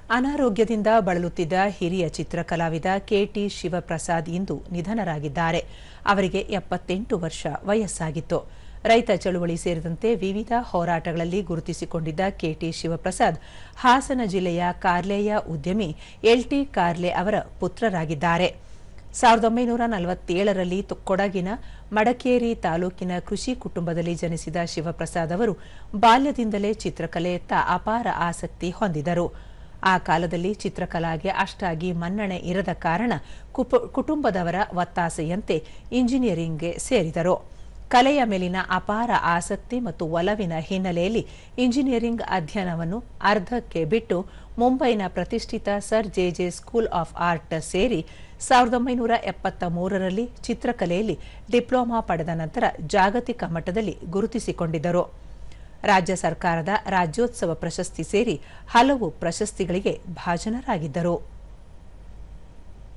ಅನಾರೋಗ್ಯದಿಂದ ಬಳಲುತ್ತಿದ್ದ ಹಿರಿಯ ಚಿತ್ರಕಲಾವಿದ ಕೆಟಿ ಶಿವಪ್ರಸಾದ್ ಇಂದು ನಿಧನರಾಗಿದ್ದಾರೆ. ಅವರಿಗೆ 78 ವರ್ಷ ವಯಸ್ಸಾಗಿತ್ತು. ರೈತ ಚಳುವಳಿ ಸೇರಿದಂತೆ ವಿವಿಧ ಹೋರಾಟಗಳಲ್ಲಿ ಗುರುತಿಸಿಕೊಂಡಿದ್ದ ಕೆಟಿ ಶಿವಪ್ರಸಾದ್ ಹಾಸನ ಜಿಲ್ಲೆಯ ಕಾರ್ಲೆಯ ಉದ್ಯಮಿ ಎಲ್ಟಿ ಕಾರ್ಲೆ ಅವರ ಪುತ್ರರಾಗಿದ್ದಾರೆ. 1947ರಲ್ಲಿ ಕೊಡಗಿನ ಮಡಕೇರಿ ತಾಲೂಕಿನ ಕೃಷಿ ಕುಟುಂಬದಲ್ಲಿ ಜನಿಸಿದ ಶಿವಪ್ರಸಾದ್ ಅವರು ಬಾಲ್ಯದಿಂದಲೇ ಚಿತ್ರಕಲೆಯತ್ತ ಅಪಾರ ಆಸಕ್ತಿ ಹೊಂದಿದರು. ಆ ಕಾಲದಲ್ಲಿ ಚಿತ್ರಕಲಾಗೆ ಅಷ್ಟಾಗಿ ಮನ್ನಣೆ ಇರದ ಕಾರಣ ಕುಟುಂಬದವರ ಒತ್ತಾಸೆಯಂತೆ ಇಂಜಿನಿಯರಿಂಗ್ಗೆ ಸೇರಿದರು. ಕಲೆಯ ಮೇಲಿನ ಅಪಾರ ಆಸಕ್ತಿ ಮತ್ತು ಒಲವಿನ ಹಿನ್ನೆಲೆಯಲ್ಲಿ ಇಂಜಿನಿಯರಿಂಗ್ ಅಧ್ಯಯನವನ್ನು ಅರ್ಧಕ್ಕೆ ಬಿಟ್ಟು ಮುಂಬೈನ ಪ್ರತಿಷ್ಠಿತ sir J school of art ಸೇರಿ 1973ರಲ್ಲಿ ಚಿತ್ರಕಲೆಯಲ್ಲಿ ಡಿಪ್ಲೊಮಾ ಪಡೆದ ನಂತರ ಜಾಗತಿಕ ಮಟ್ಟದಲ್ಲಿ ಗುರುತಿಸಿಕೊಂಡಿದ್ದರು. ರಾಜ್ಯ ಸರ್ಕಾರದ ರಾಜ್ಯೋತ್ಸವ ಪ್ರಶಸ್ತಿ ಸೇರಿ ಹಲವು ಪ್ರಶಸ್ತಿಗಳಿಗೆ ಭಾಜನರಾಗಿದ್ದರು.